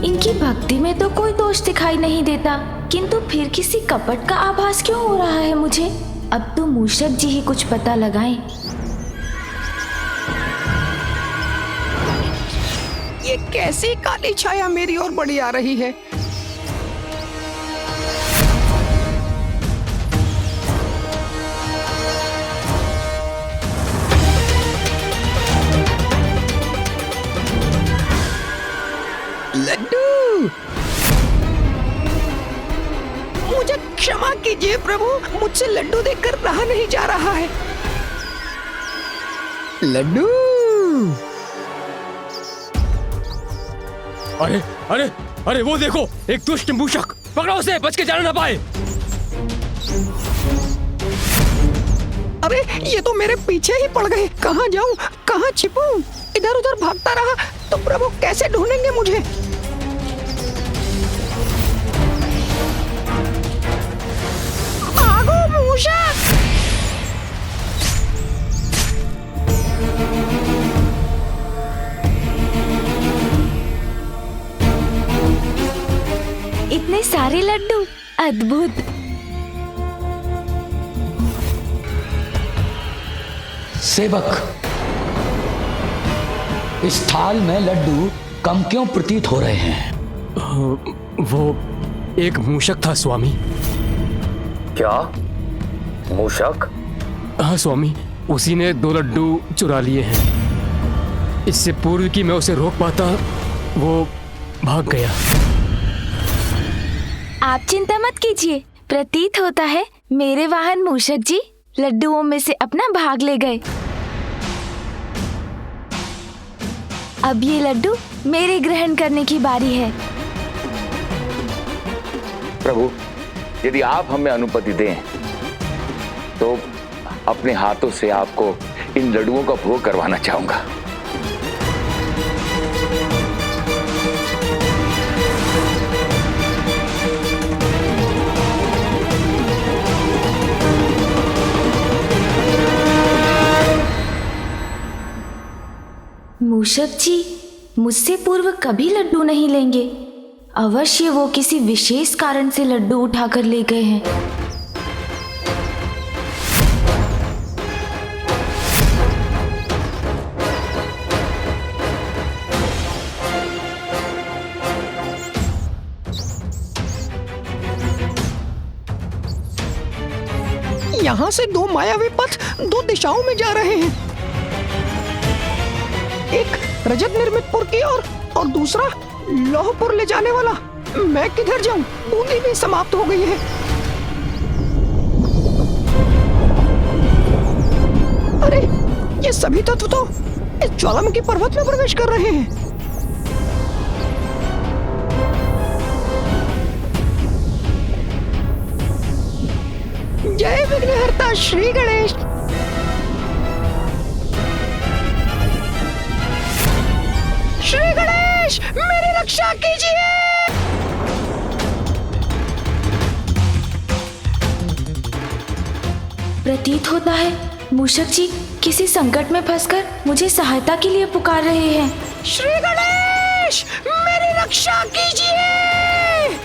इनकी भक्ति में तो कोई दोष दिखाई नहीं देता, किंतु फिर किसी कपट का आभास क्यों हो रहा है मुझे? अब तो मूषक जी ही कुछ पता लगाएं। ये कैसी काली छाया मेरी ओर बढ़ी आ रही है? लड्डू, मुझे क्षमा कीजिए प्रभु, मुझसे लड्डू देखकर रहा नहीं जा रहा है। लड्डू, अरे अरे अरे वो देखो, एक दुष्ट मूषक, पकड़ो उसे, बच के जाना ना पाए। अरे ये तो मेरे पीछे ही पड़ गए। कहाँ जाऊं, कहाँ छिपूं? इधर उधर भागता रहा तो प्रभु कैसे ढूंढेंगे मुझे? भागो मूषक! इतने सारे लड्डू, अद्भुत। सेवक, इस थाल में लड्डू कम क्यों प्रतीत हो रहे हैं? वो एक मूषक था स्वामी। क्या मूषक? हाँ स्वामी, उसी ने 2 लड्डू चुरा लिए हैं। इससे पूर्व कि मैं उसे रोक पाता, वो भाग गया। आप चिंता मत कीजिए, प्रतीत होता है मेरे वाहन मूषक जी लड्डुओं में से अपना भाग ले गए। अब ये लड्डू मेरे ग्रहण करने की बारी है। प्रभु, यदि आप हमें अनुमति दें तो अपने हाथों से आपको इन लड्डुओं का भोग करवाना चाहूंगा। मूषक जी मुझसे पूर्व कभी लड्डू नहीं लेंगे। अवश्य वो किसी विशेष कारण से लड्डू उठाकर ले गए हैं। यहाँ से 2 मायावी पथ 2 दिशाओं में जा रहे हैं। एक रजत निर्मितपुर की ओर और दूसरा लौहपुर ले जाने वाला। मैं किधर जाऊं? बूंदी भी समाप्त हो गई है। अरे ये सभी तत्व तो इस ज्वालामुखी पर्वत में प्रवेश कर रहे हैं। जय विघ्नहर्ता श्री गणेश। श्री गणेश, मेरी रक्षा कीजिए। प्रतीत होता है मूषक जी किसी संकट में फंसकर मुझे सहायता के लिए पुकार रहे हैं। श्री गणेश, मेरी रक्षा कीजिए।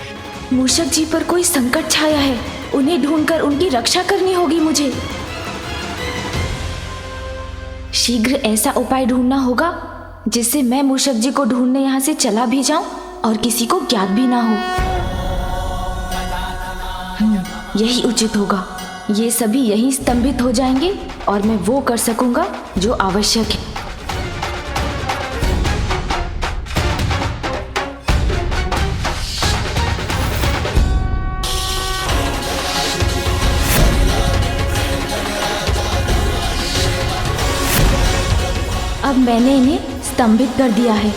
मूषक जी पर कोई संकट छाया है, उन्हें ढूंढकर उनकी रक्षा करनी होगी मुझे। शीघ्र ऐसा उपाय ढूंढना होगा जिससे मैं मूषक जी को ढूंढने यहाँ से चला भी जाऊं और किसी को ज्ञात भी ना हो। यही उचित होगा। ये सभी यहीं स्तंभित हो जाएंगे और मैं वो कर सकूंगा जो आवश्यक है। अब मैंने इन्हें स्तंभित कर दिया है।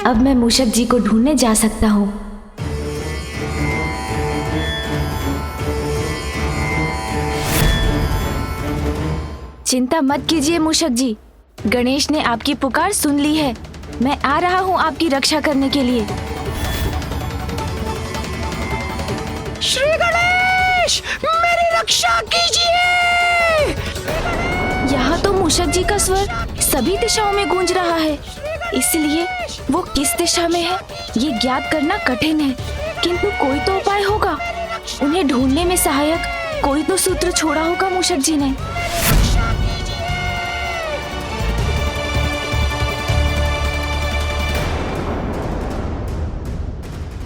अब मैं मूषक जी को ढूंढने जा सकता हूँ। चिंता मत कीजिए मूषक जी, गणेश ने आपकी पुकार सुन ली है। मैं आ रहा हूँ आपकी रक्षा करने के लिए। श्री गणेश, मेरी रक्षा कीजिए। यहाँ तो मूषक जी का स्वर सभी दिशाओं में गूंज रहा है। इसलिए वो किस दिशा में है ये ज्ञात करना कठिन है, किंतु कोई तो उपाय होगा। उन्हें ढूंढने में सहायक कोई तो सूत्र छोड़ा होगा मूषक जी ने।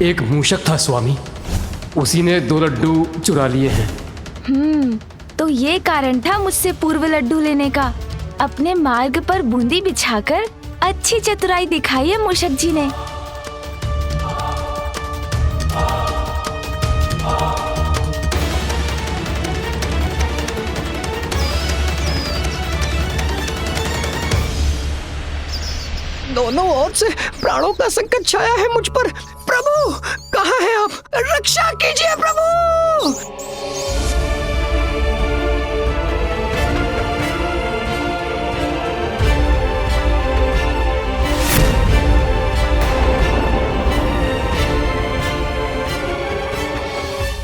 एक मूषक था स्वामी, उसी ने 2 लड्डू चुरा लिए हैं। तो ये कारण था मुझसे पूर्व लड्डू लेने का। अपने मार्ग पर बूंदी बिछाकर अच्छी चतुराई दिखाई है मूषक जी ने। दोनों ओर से प्राणों का संकट छाया है मुझ पर। प्रभु कहाँ हैं आप? रक्षा कीजिए प्रभु।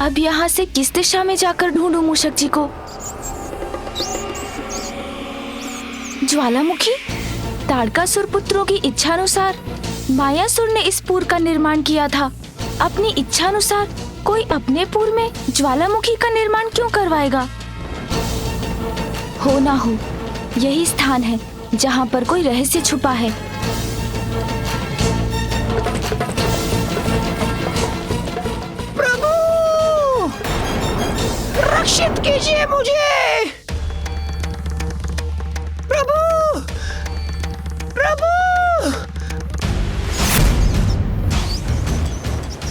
अब यहाँ से किस दिशा में जाकर ढूंढूं मूषक जी को? ज्वालामुखी, ताड़कासुर पुत्रों की इच्छानुसार मायासुर ने इस पुर का निर्माण किया था। अपनी इच्छानुसार कोई अपने पुर में ज्वालामुखी का निर्माण क्यों करवाएगा? हो ना हो, यही स्थान है जहाँ पर कोई रहस्य छुपा है। प्रभु रक्षित कीजिए मुझे। प्रभु प्रभु।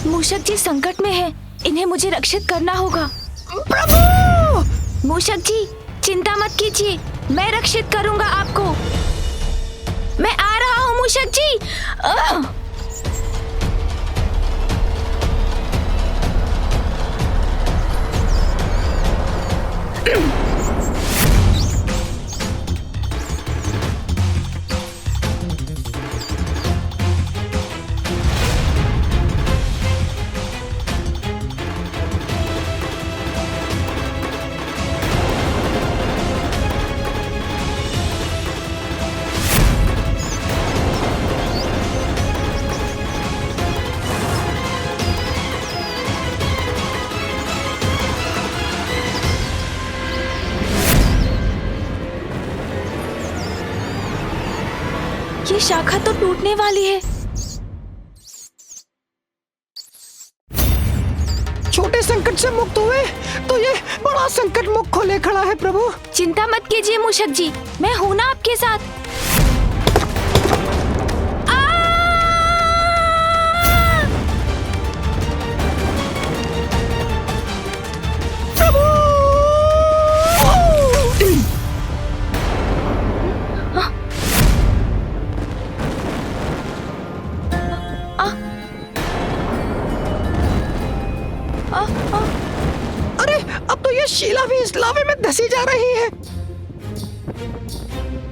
मूषक जी संकट में है, इन्हें मुझे रक्षित करना होगा। प्रभु मूषक जी चिंता मत कीजिए, मैं रक्षित करूंगा आपको। मैं आ रहा हूँ मूषक जी। ये शाखा तो टूटने वाली है। छोटे संकट से मुक्त हुए तो ये बड़ा संकट मुख खोले खड़ा है प्रभु। चिंता मत कीजिए मूषक जी, मैं हूं ना आपके साथ। प्रभु अरे अब तो ये शीला भी इस लावे में धसी जा रही है।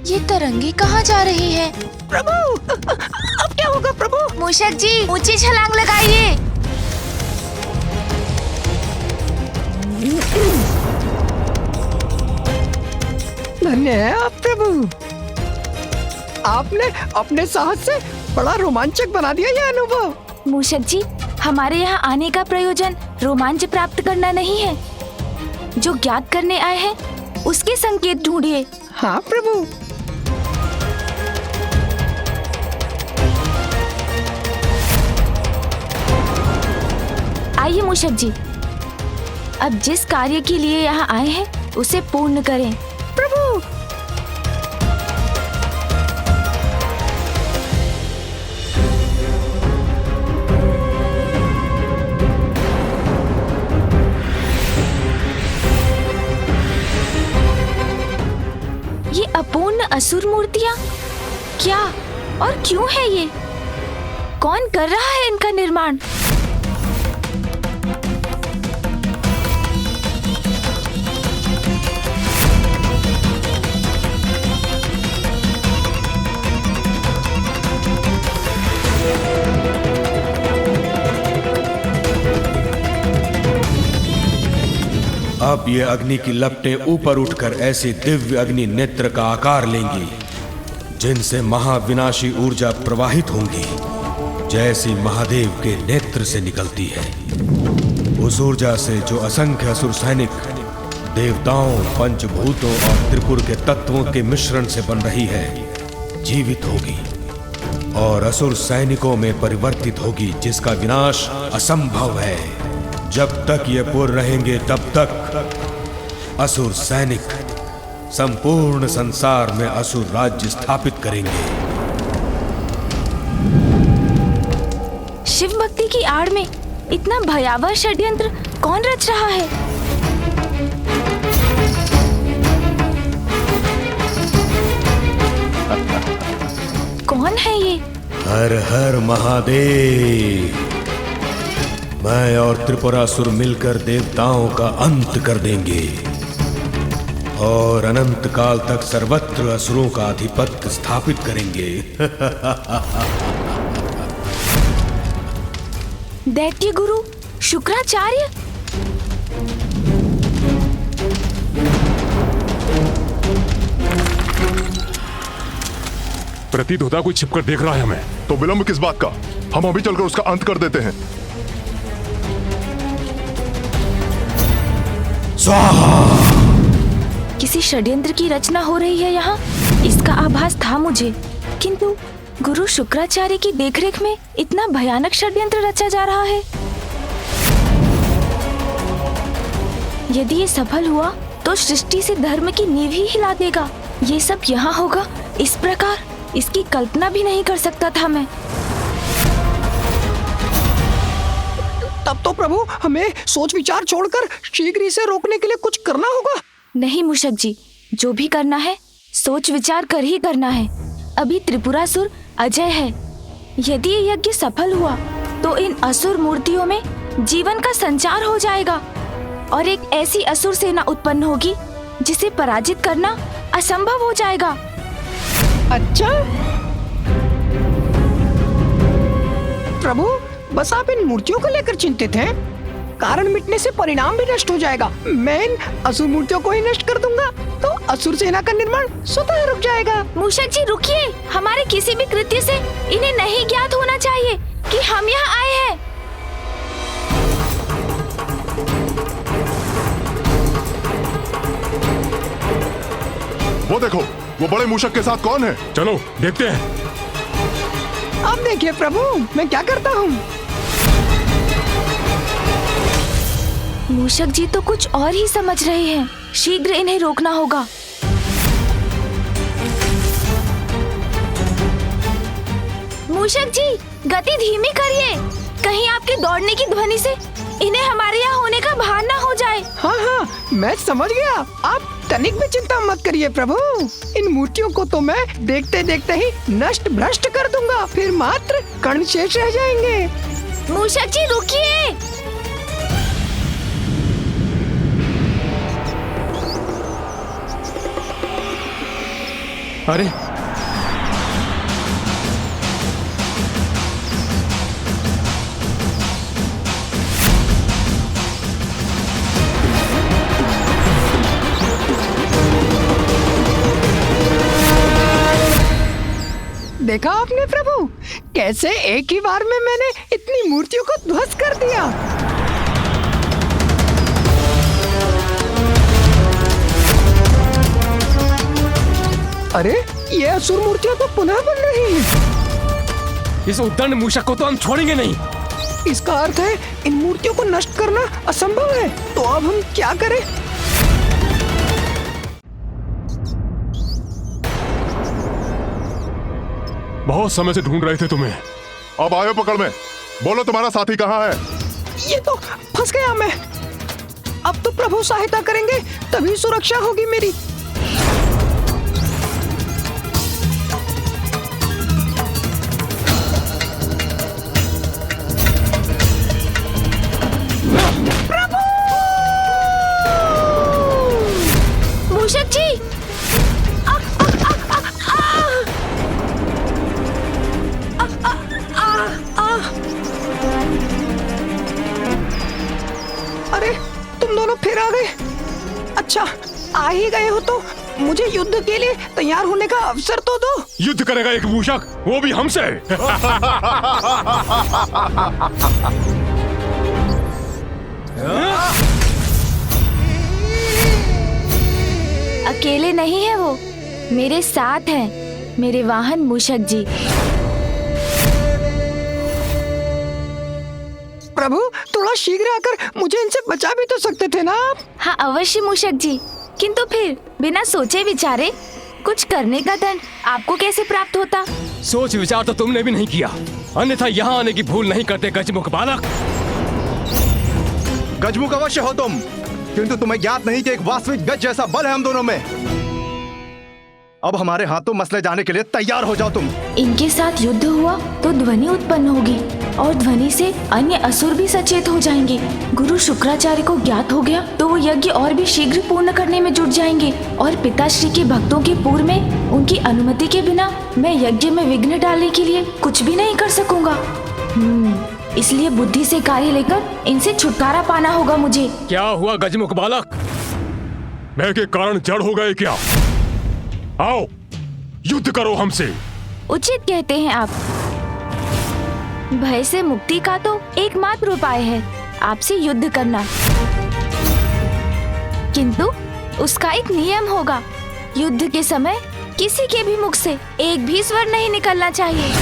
ये तरंगे कहाँ जा रही है? प्रभु अब क्या होगा प्रभु? मूषक जी ऊंची छलांग लगाइए। धन्य है आप प्रभु, आपने अपने साहस से बड़ा रोमांचक बना दिया ये अनुभव। मूषक जी हमारे यहाँ आने का प्रयोजन रोमांच प्राप्त करना नहीं है। जो ज्ञात करने आए हैं उसके संकेत ढूंढिए। हाँ प्रभु। आइए मूषक जी, अब जिस कार्य के लिए यहाँ आए हैं उसे पूर्ण करें। प्रभु ये अपूर्ण असुर मूर्तियाँ क्या और क्यों है ये? कौन कर रहा है इनका निर्माण? अब ये अग्नि की लपटें ऊपर उठकर ऐसे दिव्य अग्नि नेत्र का आकार लेंगी जिनसे महाविनाशी ऊर्जा प्रवाहित होंगी, जैसी महादेव के नेत्र से निकलती है। उस ऊर्जा से जो असंख्य असुर सैनिक देवताओं, पंचभूतों और त्रिपुर के तत्वों के मिश्रण से बन रही है, जीवित होगी और असुर सैनिकों में परिवर्तित होगी, जिसका विनाश असंभव है। जब तक ये पुर रहेंगे तब तक असुर सैनिक संपूर्ण संसार में असुर राज्य स्थापित करेंगे। शिव भक्ति की आड़ में इतना भयावह षड्यंत्र कौन रच रहा है? कौन है ये? हर हर महादेव। मैं और त्रिपुरासुर मिलकर देवताओं का अंत कर देंगे और अनंत काल तक सर्वत्र असुरों का आधिपत्य स्थापित करेंगे। दैत्य गुरु शुक्राचार्य? प्रतीत होता कोई छिपकर देख रहा है हमें। तो विलंब किस बात का? हम अभी चलकर उसका अंत कर देते हैं। किसी षड्यंत्र की रचना हो रही है यहाँ, इसका आभास था मुझे, किंतु गुरु शुक्राचार्य की देखरेख में इतना भयानक षड्यंत्र रचा जा रहा है। यदि ये सफल हुआ तो सृष्टि से धर्म की नींव ही हिला देगा। ये सब यहाँ होगा इस प्रकार, इसकी कल्पना भी नहीं कर सकता था मैं। तब तो प्रभु हमें सोच विचार छोड़कर शीघ्र इसे रोकने के लिए कुछ करना होगा। नहीं मूषक जी, जो भी करना है सोच विचार कर ही करना है। अभी त्रिपुरासुर अजय है। यदि ये यज्ञ सफल हुआ तो इन असुर मूर्तियों में जीवन का संचार हो जाएगा और एक ऐसी असुर सेना उत्पन्न होगी जिसे पराजित करना असंभव हो जाएगा। अच्छा प्रभु, बस आप इन मूर्तियों को लेकर चिंतित हैं? कारण मिटने से परिणाम भी नष्ट हो जाएगा। मैं इन असुर मूर्तियों को ही नष्ट कर दूंगा तो असुर सेना का निर्माण स्वतः रुक जाएगा। मूषक जी रुकिए, हमारे किसी भी कृत्य से इन्हें नहीं ज्ञात होना चाहिए कि हम यहाँ आए हैं। वो देखो, वो बड़े मूषक के साथ कौन है? चलो देखते हैं। अब देखिए प्रभु, मैं क्या करता हूँ। मूषक जी तो कुछ और ही समझ रहे हैं। शीघ्र इन्हें रोकना होगा। मूषक जी गति धीमी करिए, कहीं आपके दौड़ने की ध्वनि से इन्हें हमारे यहाँ होने का भान न हो जाए। हाँ हाँ, मैं समझ गया। आप तनिक भी चिंता मत करिए प्रभु। इन मूर्तियों को तो मैं देखते देखते ही नष्ट भ्रष्ट कर दूंगा, फिर मात्र कण शेष रह जाएंगे। मूषक जी रुकिए। अरे देखा आपने प्रभु, कैसे एक ही बार में मैंने इतनी मूर्तियों को ध्वस्त कर दिया। अरे ये असुर मूर्तियां तो पुनः बन रही हैं। इस उद्दंड मूषक को तो हम छोड़ेंगे नहीं। इसका अर्थ है इन मूर्तियों को नष्ट करना असंभव है। तो अब हम क्या करें? बहुत समय से ढूंढ रहे थे तुम्हें। अब आयो पकड़ में। बोलो तुम्हारा साथी कहाँ है? ये तो फंस गया मैं। अब तो प्रभु सहायता करेंगे तभी सुरक्षा होगी मेरी। मूषक जी अरे तुम दोनों फिर आ गए। अच्छा आ ही गए हो तो मुझे युद्ध के लिए तैयार होने का अवसर तो दो। युद्ध करेगा एक मूषक, वो भी हमसे। अकेले नहीं है वो, मेरे साथ हैं मेरे वाहन मूषक जी। प्रभु थोड़ा शीघ्र आकर मुझे इनसे बचा भी तो सकते थे ना आप। हाँ अवश्य मूषक जी, किंतु फिर बिना सोचे विचारे कुछ करने का दंड आपको कैसे प्राप्त होता? सोच विचार तो तुमने भी नहीं किया, अन्यथा यहाँ आने की भूल नहीं करते गजमुख बालक। गजमुख अवश्य हो तुम, किंतु तुम्हें ज्ञात नहीं कि एक वास्तविक गज जैसा बल है हम दोनों में। अब हमारे हाथों मसले जाने के लिए तैयार हो जाओ तुम। इनके साथ युद्ध हुआ तो ध्वनि उत्पन्न होगी और ध्वनि से अन्य असुर भी सचेत हो जाएंगे। गुरु शुक्राचार्य को ज्ञात हो गया तो वो यज्ञ और भी शीघ्र पूर्ण करने में जुट जाएंगे और पिताश्री के भक्तों के पूर्व में उनकी अनुमति के बिना मैं यज्ञ में विघ्न डालने के लिए कुछ भी नहीं कर सकूंगा। इसलिए बुद्धि से कार्य लेकर इनसे छुटकारा पाना होगा मुझे। क्या हुआ गजमुख बालक? मैं के कारण जड़ हो गए क्या? आओ युद्ध करो हमसे। उचित कहते हैं आप। भय से मुक्ति का तो एकमात्र उपाय है आपसे युद्ध करना, किंतु उसका एक नियम होगा। युद्ध के समय किसी के भी मुख से एक भी स्वर नहीं निकलना चाहिए,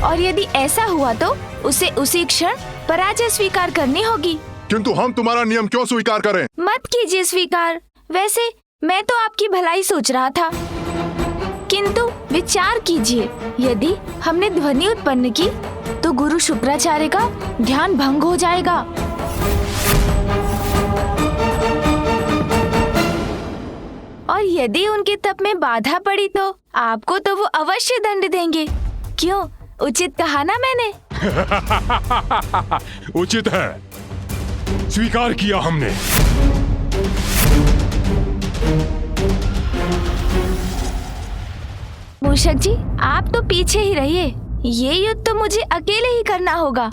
और यदि ऐसा हुआ तो उसे उसी क्षण पराजय स्वीकार करनी होगी। किंतु हम तुम्हारा नियम क्यों स्वीकार करें? मत कीजिए स्वीकार। वैसे मैं तो आपकी भलाई सोच रहा था, किंतु विचार कीजिए, यदि हमने ध्वनि उत्पन्न की तो गुरु शुक्राचार्य का ध्यान भंग हो जाएगा। और यदि उनके तप में बाधा पड़ी तो आपको तो वो अवश्य दंड देंगे। क्यों, उचित कहा ना मैंने? उचित है, स्वीकार किया हमने। मूषक जी आप तो पीछे ही रहिए, ये युद्ध तो मुझे अकेले ही करना होगा।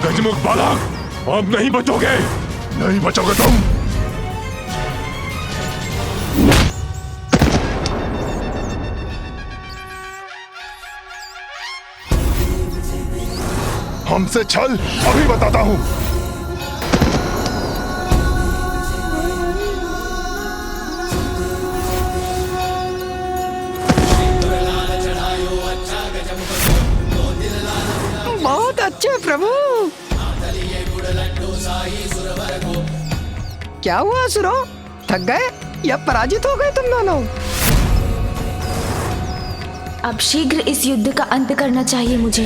गजमुख बालक, अब नहीं बचोगे। नहीं बचोगे तुम। हमसे छल अभी बताता हूं। बहुत अच्छे प्रभु। क्या हुआ असुरो, थक गए या पराजित हो गए तुम दोनों? अब शीघ्र इस युद्ध का अंत करना चाहिए मुझे।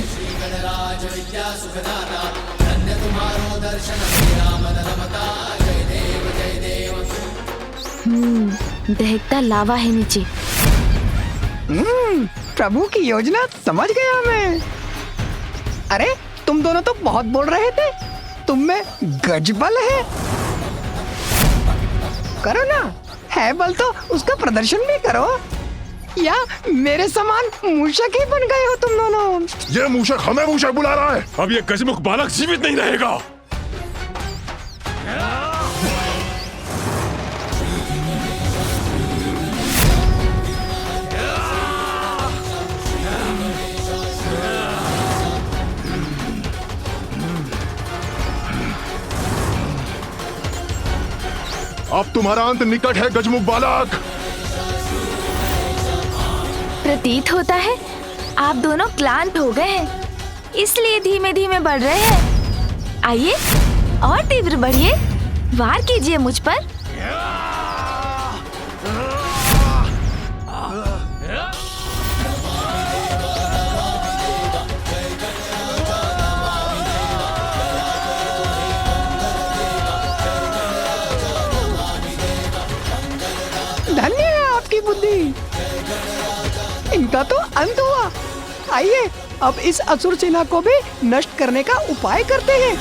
दहकता लावा है नीचे। प्रभु की योजना समझ गया मैं। अरे तुम दोनों तो बहुत बोल रहे थे, तुम में गजबल है। करो ना, है बल तो उसका प्रदर्शन भी करो, या मेरे समान मूषक ही बन गए हो तुम दोनों। ये मूषक हमें मूषक बुला रहा है। अब ये गजमुख बालक जीवित नहीं रहेगा। अब तुम्हारा अंत निकट है गजमुख बालक। प्रतीत होता है आप दोनों क्लांत हो गए हैं, इसलिए धीमे धीमे बढ़ रहे हैं। आइए और तीव्र बढ़िए, वार कीजिए मुझ पर। धन्य है आपकी उनका तो अंत हुआ। आइए अब इस असुर सेना को भी नष्ट करने का उपाय करते हैं।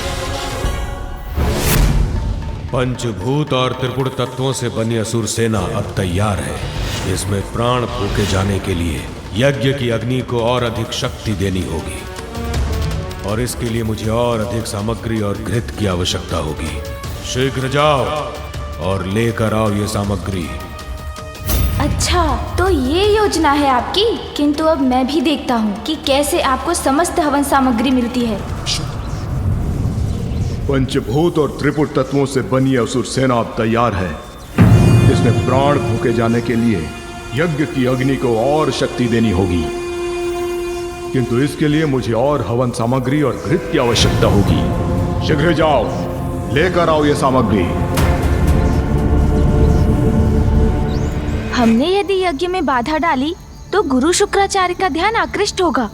पंचभूत और त्रिपुर तत्वों से बनी असुर सेना अब तैयार है। इसमें प्राण फूके जाने के लिए यज्ञ की अग्नि को और अधिक शक्ति देनी होगी, और इसके लिए मुझे और अधिक सामग्री और घृत की आवश्यकता होगी। शीघ्र जाओ और लेकर आओ ये सामग्री। अच्छा, तो ये योजना है आपकी। किंतु अब मैं भी देखता हूँ कि कैसे आपको समस्त हवन सामग्री मिलती है। पंचभूत और त्रिपुर तत्वों से बनी असुर सेना अब तैयार है। इसमें प्राण फूके जाने के लिए यज्ञ की अग्नि को और शक्ति देनी होगी, किंतु इसके लिए मुझे और हवन सामग्री और घृत की आवश्यकता होगी। शीघ्र जाओ, लेकर आओ ये सामग्री। हमने यदि यज्ञ में बाधा डाली तो गुरु शुक्राचार्य का ध्यान आकृष्ट होगा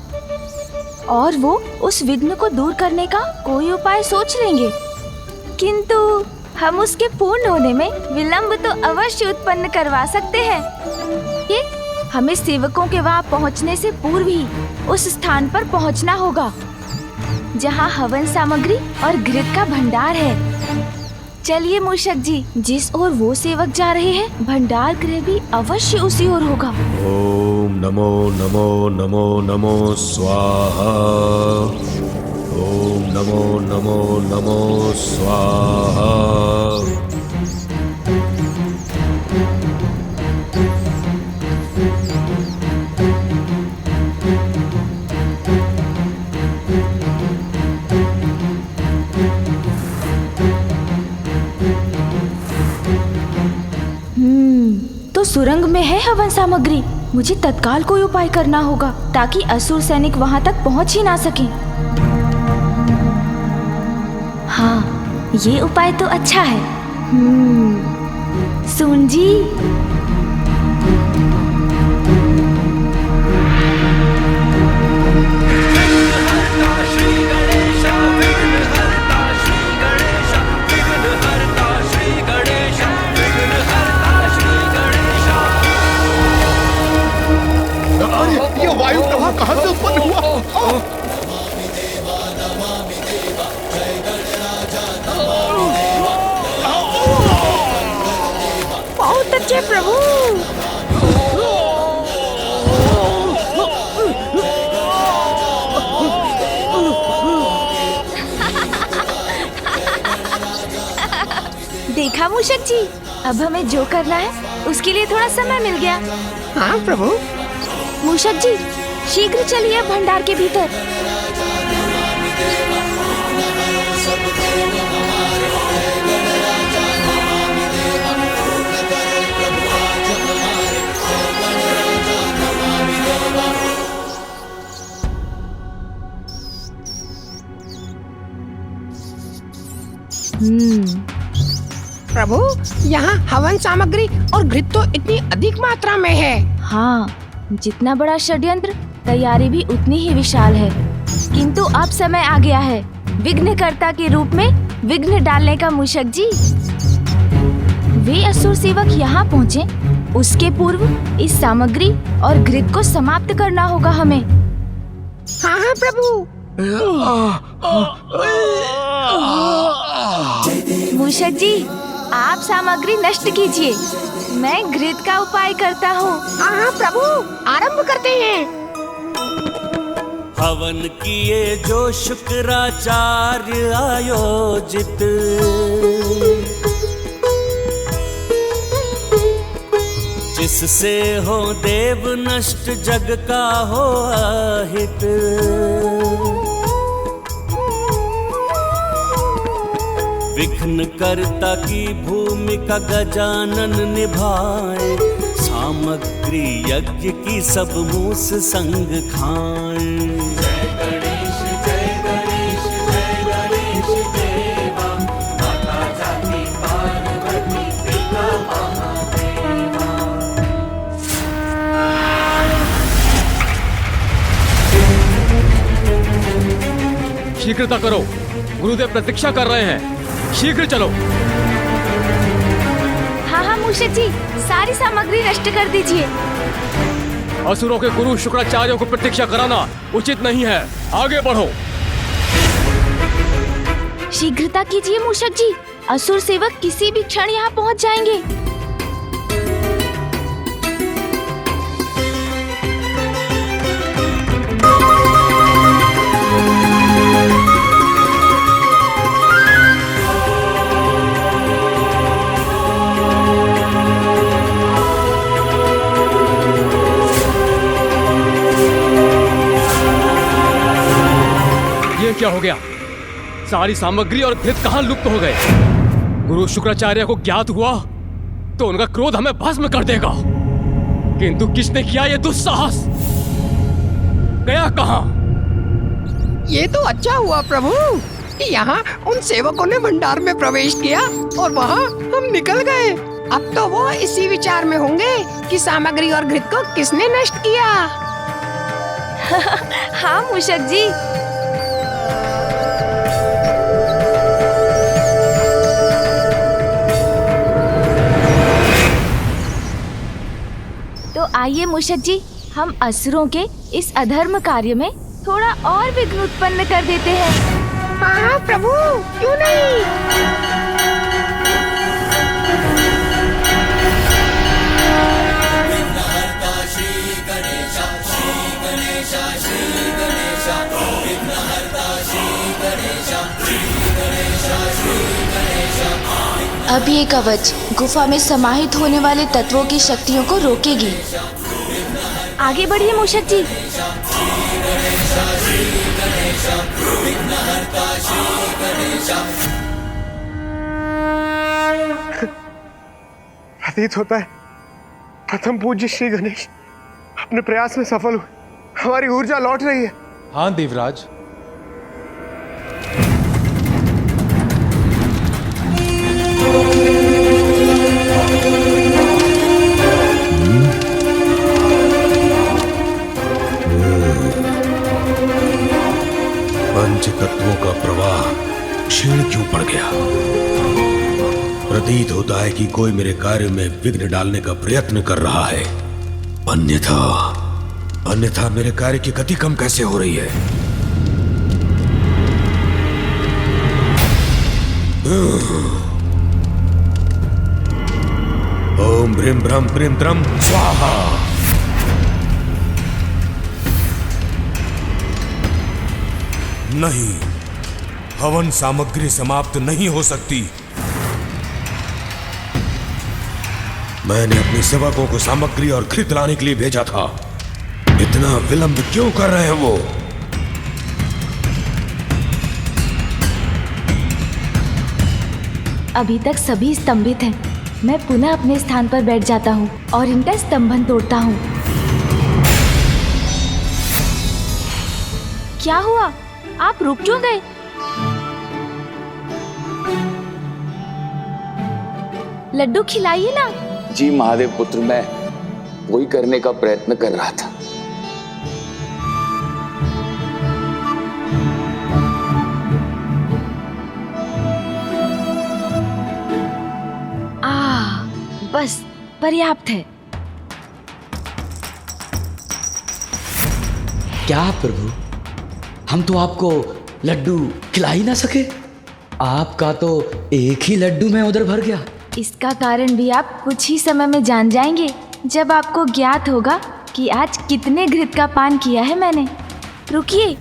और वो उस विघ्न को दूर करने का कोई उपाय सोच लेंगे, किंतु हम उसके पूर्ण होने में विलंब तो अवश्य उत्पन्न करवा सकते हैं। ये हमें सेवकों के वहाँ पहुँचने से पूर्व ही उस स्थान पर पहुँचना होगा जहाँ हवन सामग्री और घृत का भंडार है। चलिए मूषक जी, जिस ओर वो सेवक जा रहे हैं भंडार गृह भी अवश्य उसी ओर होगा। ओम नमो नमो नमो नमो स्वाहा। ओम नमो नमो नमो स्वाहा। तो सुरंग में है हवन सामग्री। मुझे तत्काल कोई उपाय करना होगा ताकि असुर सैनिक वहां तक पहुंच ही ना सके। हाँ, ये उपाय तो अच्छा है। सुन जी, ये वायु प्रवाह कहां से उत्पन्न हुआ? बहुत अच्छे प्रभु। देखा मूषक जी, अब हमें जो करना है उसके लिए थोड़ा समय मिल गया। हाँ प्रभु। मूषक जी, शीघ्र चलिए भंडार के भीतर। प्रभु, यहाँ हवन सामग्री और घृत तो इतनी अधिक मात्रा में है। हाँ, जितना बड़ा षड्यंत्र तैयारी भी उतनी ही विशाल है, किंतु अब समय आ गया है विघ्नकर्ता के रूप में विघ्न डालने का। मूषक जी, वे असुर सेवक यहाँ पहुँचे उसके पूर्व इस सामग्री और घृत को समाप्त करना होगा हमें। हाँ हाँ प्रभु। मूषक जी, आप सामग्री नष्ट कीजिए, मैं घृत का उपाय करता हूँ। हाँ हाँ प्रभु, आरंभ करते हैं। हवन किए जो शुक्राचार्य आयोजित, जिससे हो देव नष्ट जग का हो अहित। विघ्न कर्ता की भूमिका गजानन निभाए, सामग्री यज्ञ की सब मूस संग खाए। जय गणेश जय गणेश जय गणेश देवा, माता जाति पार्वती पिता महादेवा। शीघ्रता करो, गुरुदेव प्रतीक्षा कर रहे हैं। शीघ्र चलो। हाँ हाँ मूषक जी, सारी सामग्री नष्ट कर दीजिए। असुरों के गुरु शुक्राचार्यों को प्रतीक्षा कराना उचित नहीं है। आगे बढ़ो। शीघ्रता कीजिए मूषक जी, असुर सेवक किसी भी क्षण यहाँ पहुँच जाएंगे। ये क्या हो गया? सारी सामग्री और घृत कहां लुप्त हो गए? गुरु शुक्राचार्य को ज्ञात हुआ तो उनका क्रोध हमें भस्म कर देगा, किंतु किसने किया ये दुस्साहस? गया कहां? ये तो अच्छा हुआ प्रभु, यहाँ उन सेवकों ने भंडार में प्रवेश किया और वहाँ हम निकल गए। अब तो वो इसी विचार में होंगे कि सामग्री और घृत को किसने नष्ट किया। हाँ मूषक जी। तो आइए मूषक जी, हम असुरों के इस अधर्म कार्य में थोड़ा और विघ्न उत्पन्न कर देते हैं। हाँ प्रभु, क्यों नहीं। अब ये कवच गुफा में समाहित होने वाले तत्वों की शक्तियों को रोकेगी। आगे बढ़िए मूषक जी। प्रतीत होता है प्रथम पूज्य श्री गणेश अपने प्रयास में सफल हुए, हमारी ऊर्जा लौट रही है। हाँ देवराज, पंच तत्वों का प्रवाह क्षीण क्यों पड़ गया? प्रतीत होता है कि कोई मेरे कार्य में विघ्न डालने का प्रयत्न कर रहा है, अन्यथा मेरे कार्य की गति कम कैसे हो रही है? ओम ह्रीं ब्रह्म प्रीं द्रम स्वाहा। नहीं, हवन सामग्री समाप्त नहीं हो सकती। मैंने अपने सेवकों को सामग्री और घृत लाने के लिए भेजा था, इतना विलंब क्यों कर रहे हैं वो? अभी तक सभी स्तंभित हैं। मैं पुनः अपने स्थान पर बैठ जाता हूँ और इनका स्तंभन तोड़ता हूँ। क्या हुआ? आप रुक क्यों गए? लड्डू खिलाइए ना। जी महादेव पुत्र, मैं वही करने का प्रयत्न कर रहा था। बस पर्याप्त है। क्या प्रभु, हम तो आपको लड्डू खिला ही ना सके। आपका तो एक ही लड्डू में उधर भर गया। इसका कारण भी आप कुछ ही समय में जान जाएंगे, जब आपको ज्ञात होगा कि आज कितने घृत का पान किया है मैंने। रुकिए,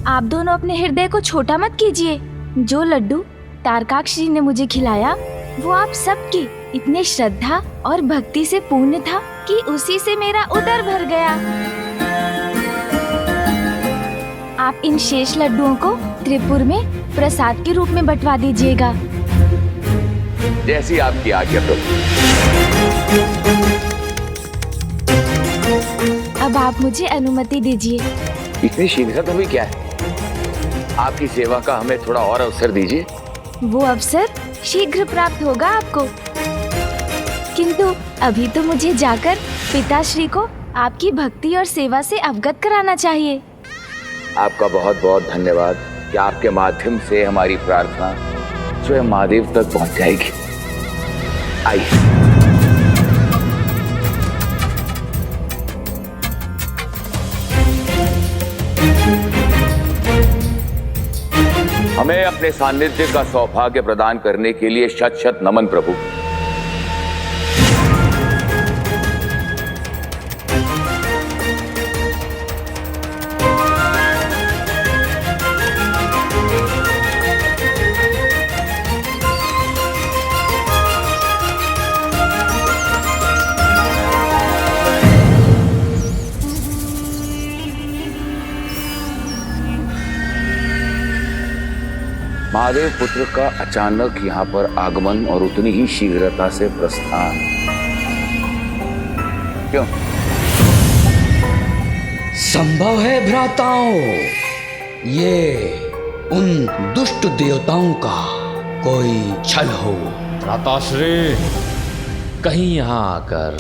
आप दोनों अपने हृदय को छोटा मत कीजिए। जो लड्डू तारकाक्ष जी ने मुझे खिलाया वो आप सबकी इतने श्रद्धा और भक्ति से पूर्ण था कि उसी से मेरा उदर भर गया। आप इन शेष लड्डुओं को त्रिपुर में प्रसाद के रूप में बंटवा दीजिएगा। जैसी आपकी आज्ञा प्रभु। अब आप मुझे अनुमति दीजिए। इतनी शीघ्रता भी क्या है? आपकी सेवा का हमें थोड़ा और अवसर दीजिए। वो अवसर शीघ्र प्राप्त होगा आपको, किंतु अभी तो मुझे जाकर पिताश्री को आपकी भक्ति और सेवा से अवगत कराना चाहिए। आपका बहुत बहुत धन्यवाद कि आपके माध्यम से हमारी प्रार्थना स्वयं महादेव तक पहुंच जाएगी। आइए। हमें अपने सानिध्य का सौभाग्य प्रदान करने के लिए शत शत नमन प्रभु। महादेव पुत्र का अचानक यहाँ पर आगमन और उतनी ही शीघ्रता से प्रस्थान क्यों? संभव है भ्राताओं, ये उन दुष्ट देवताओं का कोई छल हो। भ्राताश्री, कहीं यहाँ आकर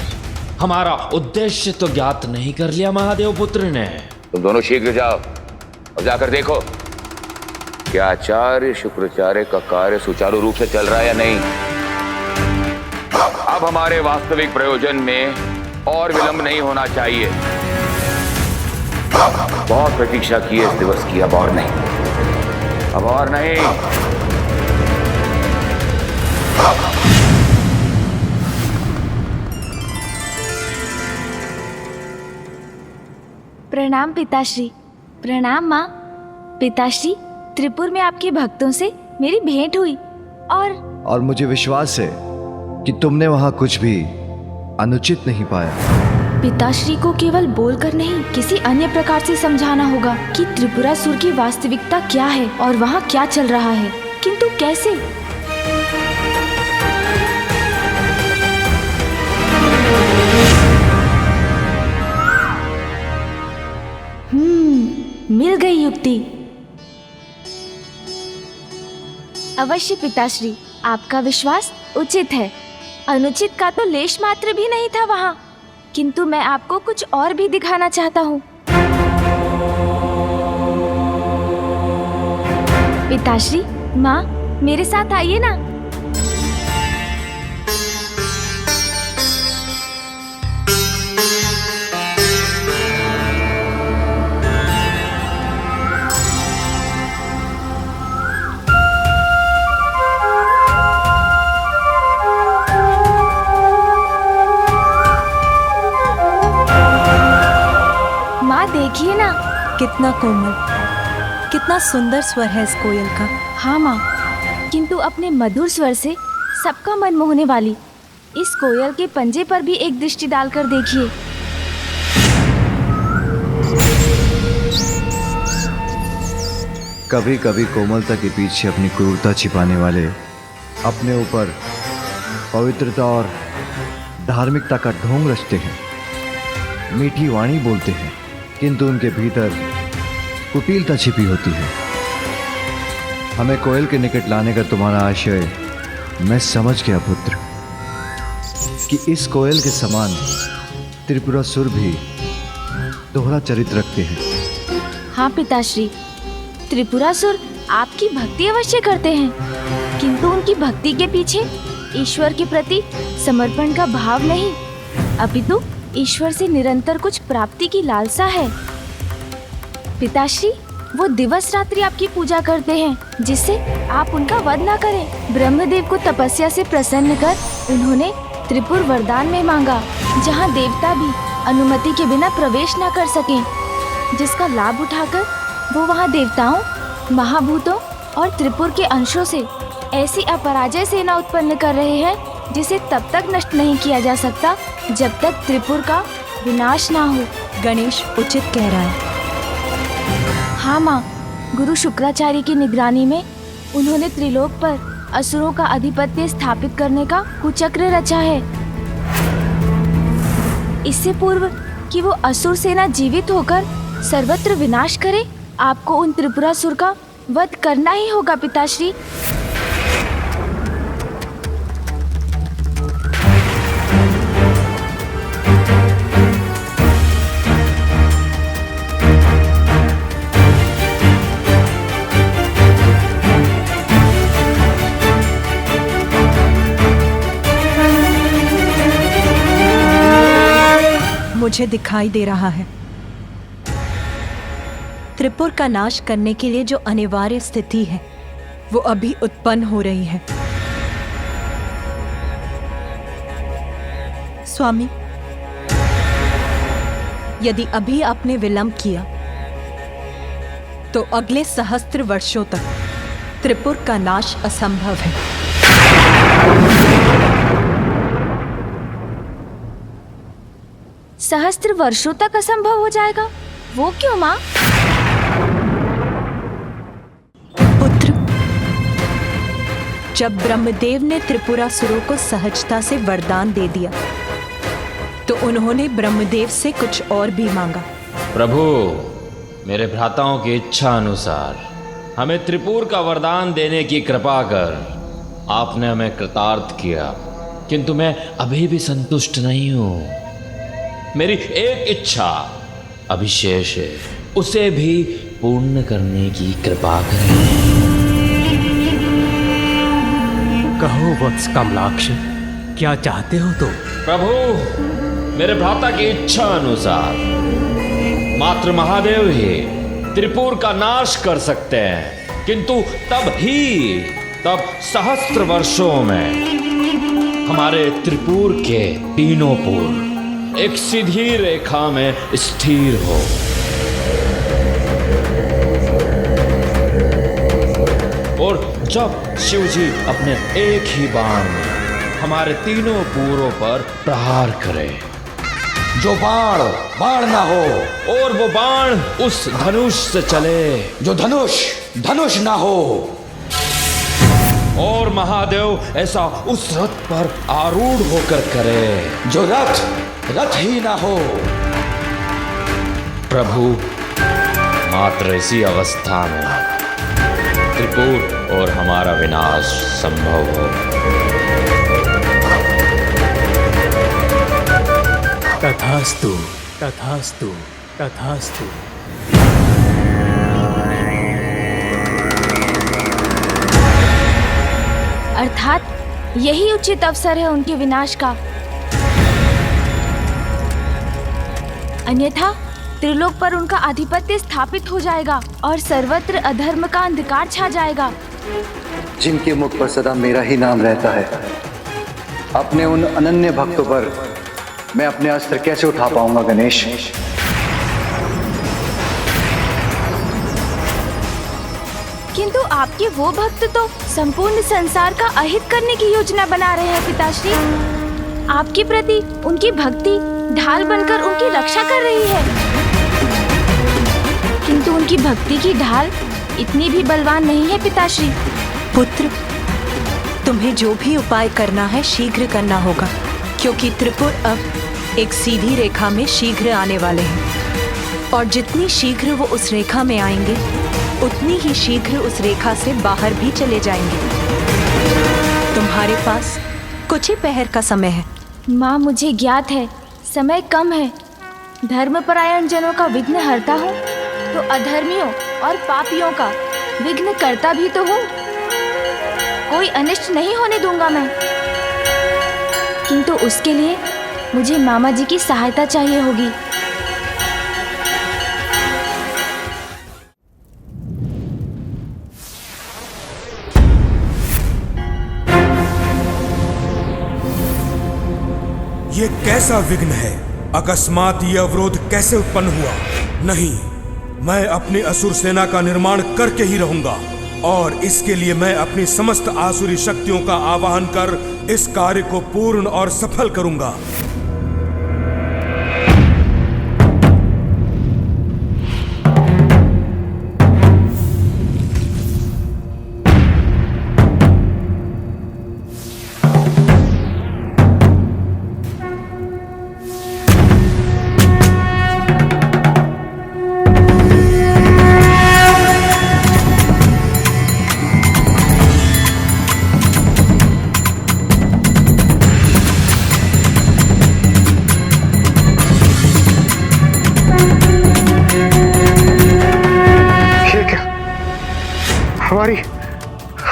हमारा उद्देश्य तो ज्ञात नहीं कर लिया महादेव पुत्र ने? तुम दोनों शीघ्र जाओ और जाकर देखो क्या आचार्य शुक्राचार्य का कार्य सुचारू रूप से चल रहा है या नहीं। अब हमारे वास्तविक प्रयोजन में और विलंब नहीं होना चाहिए। बहुत प्रतीक्षा की है इस दिवस की, अब और नहीं, अब और नहीं। प्रणाम पिताश्री। प्रणाम माँ। पिताश्री, त्रिपुर में आपके भक्तों से मेरी भेंट हुई और मुझे विश्वास है कि तुमने वहां कुछ भी अनुचित नहीं पाया। पिताश्री को केवल बोलकर नहीं, किसी अन्य प्रकार से समझाना होगा कि त्रिपुरासुर की वास्तविकता क्या है और वहां क्या चल रहा है। किंतु कैसे? मिल गई युक्ति। अवश्य पिताश्री, आपका विश्वास उचित है। अनुचित का तो लेश मात्र भी नहीं था वहाँ। किंतु मैं आपको कुछ और भी दिखाना चाहता हूँ। पिताश्री, माँ, मेरे साथ आइए ना। देखिए ना, कितना कोमल, कितना सुंदर स्वर है इस कोयल का। हाँ माँ, किंतु अपने मधुर स्वर से सबका मन मोहने वाली इस कोयल के पंजे पर भी एक दृष्टि डालकर देखिए। कभी कभी कोमलता के पीछे अपनी क्रूरता छिपाने वाले अपने ऊपर पवित्रता और धार्मिकता का ढोंग रचते हैं। मीठी वाणी बोलते हैं, किंतु उनके भीतर कुटिलता छिपी होती है। हमें कोयल के निकट लाने का तुम्हारा आशय मैं समझ गया पुत्र, कि इस कोयल के समान त्रिपुरासुर भी दोहरा चरित्र रखते हैं। हाँ पिताश्री, त्रिपुरासुर आपकी भक्ति अवश्य करते हैं, किंतु उनकी भक्ति के पीछे ईश्वर के प्रति समर्पण का भाव नहीं, अपितु ईश्वर से निरंतर कुछ प्राप्ति की लालसा है। पिताश्री, वो दिवस रात्रि आपकी पूजा करते हैं, जिससे आप उनका वध न करें। ब्रह्मदेव को तपस्या से प्रसन्न कर उन्होंने त्रिपुर वरदान में मांगा, जहाँ देवता भी अनुमति के बिना प्रवेश न कर सकें, जिसका लाभ उठाकर वो वहाँ देवताओं, महाभूतों और त्रिपुर के अंशों से ऐसी अपराजय सेना उत्पन्न कर रहे हैं, जिसे तब तक नष्ट नहीं किया जा सकता जब तक त्रिपुर का विनाश ना हो। गणेश उचित कह रहा है। हाँ माँ, गुरु शुक्राचार्य की निगरानी में उन्होंने त्रिलोक पर असुरों का आधिपत्य स्थापित करने का कुचक्र रचा है। इससे पूर्व कि वो असुर सेना जीवित होकर सर्वत्र विनाश करे, आपको उन त्रिपुरासुर का वध करना ही होगा पिताश्री। मुझे दिखाई दे रहा है, त्रिपुर का नाश करने के लिए जो अनिवार्य स्थिति है वो अभी उत्पन्न हो रही है। स्वामी, यदि अभी आपने विलंब किया तो अगले सहस्त्र वर्षों तक त्रिपुर का नाश असंभव है। सहस्त्र वर्षों तक असंभव हो जाएगा? वो क्यों माँ? पुत्र, जब ब्रह्मदेव ने त्रिपुरासुरों को सहजता से वरदान दे दिया तो उन्होंने ब्रह्मदेव से कुछ और भी मांगा। प्रभु, मेरे भ्राताओं की इच्छा अनुसार हमें त्रिपुर का वरदान देने की कृपा कर आपने हमें कृतार्थ किया, किंतु मैं अभी भी संतुष्ट नहीं हूं। मेरी एक इच्छा अभी शेष है, उसे भी पूर्ण करने की कृपा करें। कहो वत्स कमलाक्ष, क्या चाहते हो तुम? प्रभु, मेरे भ्राता की इच्छा अनुसार मात्र महादेव ही त्रिपुर का नाश कर सकते हैं, किंतु तब सहस्त्र वर्षों में हमारे त्रिपुर के तीनों पुर एक सीधी रेखा में स्थिर हो। और जब शिवजी अपने एक ही बाण में हमारे तीनों पूरों पर प्रहार करे, जो बाण ना हो, और वो बाण उस धनुष से चले जो धनुष ना हो, और महादेव ऐसा उस रथ पर आरूढ़ होकर करे जो रथ ही ना हो। प्रभु, मात्र इसी अवस्था में त्रिपुर और हमारा विनाश संभव हो। तथास्तु, तथास्तु, तथास्तु। अर्थात यही उचित अवसर है उनके विनाश का, अन्यथा त्रिलोक पर उनका आधिपत्य स्थापित हो जाएगा और सर्वत्र अधर्म का अंधकार छा जाएगा। जिनके मुख पर सदा मेरा ही नाम रहता है, अपने उन अनन्य भक्तों पर मैं अपने अस्त्र कैसे उठा पाऊंगा गणेश? किंतु आपके वो भक्त तो संपूर्ण संसार का अहित करने की योजना बना रहे हैं पिताश्री। आपके प्रति उनकी भक्ति ढाल बनकर उनकी रक्षा कर रही है, किंतु उनकी भक्ति की ढाल इतनी भी बलवान नहीं है पिताश्री। पुत्र, तुम्हें जो भी उपाय करना है शीघ्र करना होगा, क्योंकि त्रिपुर अब एक सीधी रेखा में शीघ्र आने वाले हैं, और जितनी शीघ्र वो उस रेखा में आएंगे उतनी ही शीघ्र उस रेखा से बाहर भी चले जाएंगे। तुम्हारे पास कुछ ही पहर का समय है। माँ, मुझे ज्ञात है समय कम है। धर्मपरायण जनों का विघ्न हरता हूँ तो अधर्मियों और पापियों का विघ्न करता भी तो हूँ। कोई अनिष्ट नहीं होने दूंगा मैं, किंतु उसके लिए मुझे मामा जी की सहायता चाहिए होगी। ये कैसा विघ्न है? अकस्मात ये अवरोध कैसे उत्पन्न हुआ? नहीं, मैं अपनी असुर सेना का निर्माण करके ही रहूंगा, और इसके लिए मैं अपनी समस्त आसुरी शक्तियों का आवाहन कर इस कार्य को पूर्ण और सफल करूंगा।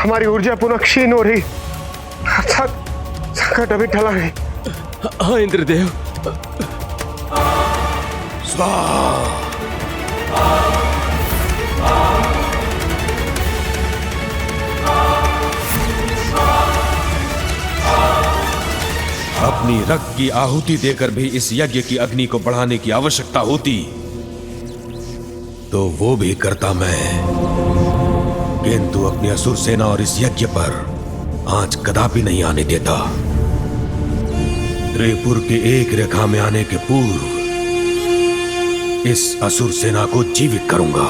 हमारी ऊर्जा पुनः क्षीण हो रही, अर्थात संकट अभी टला नहीं। हाँ इंद्रदेव। स्वाहा। अपनी रक्त की आहुति देकर भी इस यज्ञ की अग्नि को बढ़ाने की आवश्यकता होती तो वो भी करता मैं, किंतु अपनी असुर सेना और इस यज्ञ पर आंच कदापि नहीं आने देता। त्रिपुर के एक रेखा में आने के पूर्व इस असुर सेना को जीवित करूंगा,